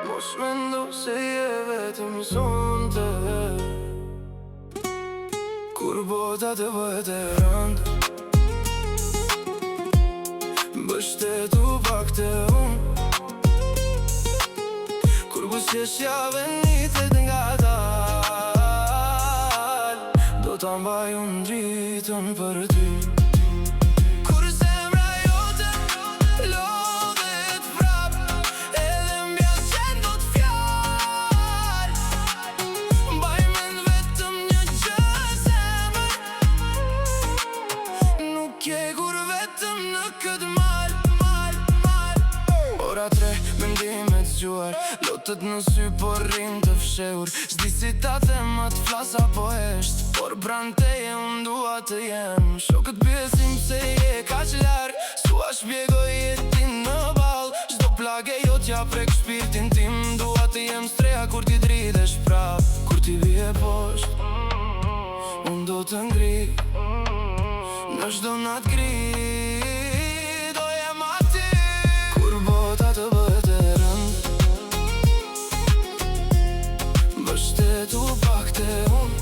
Mos mendo se je vetëm sonte, kur bota të bëhet e rëndë, mbështetu pak të unë, kur buzëqeshja venitet nga dal, do ta mbaj unë dritën për ty. Kur zemra jote lodhet prap, edhe m'bjen qenë do t'fjall, mbaj mend vetëm një gjë zemër, nuk je kur vetëm në këtë mal. Ora 3, mendimet zgjuar, lotët në sy por rrim të fshehur, s'di si ta them atë flas apo hesht, por pranë teje unë dua të jem. Shokët pyesin pse je kaq larg, s'ua shpjegoj jetin në ball, çdo plagë jo t'ja prek shpirtin tim, dua të jem streha kur ti dridesh prap, kur ti vije poshtë, unë do të ngri, në çdo natë gri, do jem aty, kur bota të bëhet e rëndë, mbështetu pak të unë,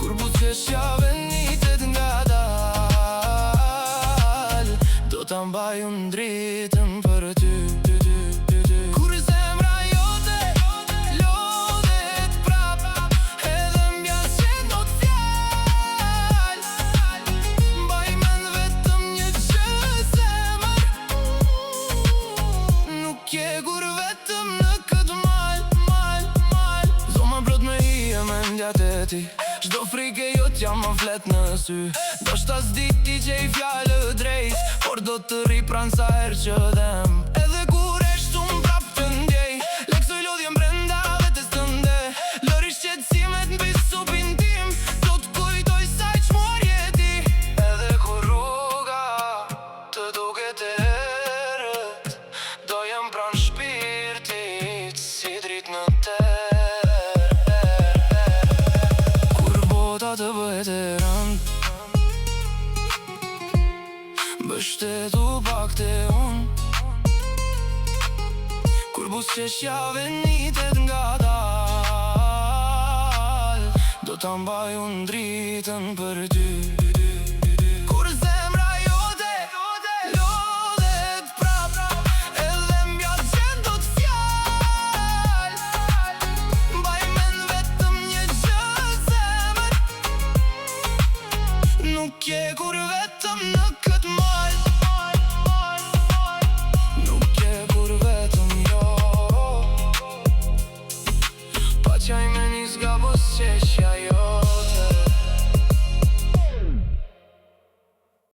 kur buzëqeshja venitet nga dal, do ta mbaj unë dritën për ty. Kur zemra jote lodhet prap, edhe m'bjen qenë do t'fjall, mbaj mend vetëm një gjë zemër, nuk je kur vetëm në këtë mal. Zoma brot me hije mendjat e ti, çdo frike jo t'ja më flet në sy, do shta s'di ti që i fjallë drejt, por do të ri pranë sa her që dhem, edhe kur e shtu m'prap të ndjej, leksoj lodhjen brenda vetes tënde, lërish qetësimet n'bi supin tim, do t'kujtoj saj ç'morje ti, edhe kur rruga të duket e errët, do jem pranë shpirtit si dritë në terë, kur bota të bëhet e rëndë, mbështetu pak të unë, kur buzëqeshja venitet nga dal, do ta mbaj unë dritën për ty. Kur zemra jote lodhet prap, edhe m'bjen qenë do t'fjall, mbaj mend vetëm një gjë zemër, nuk je kur vetëm në këtë mal.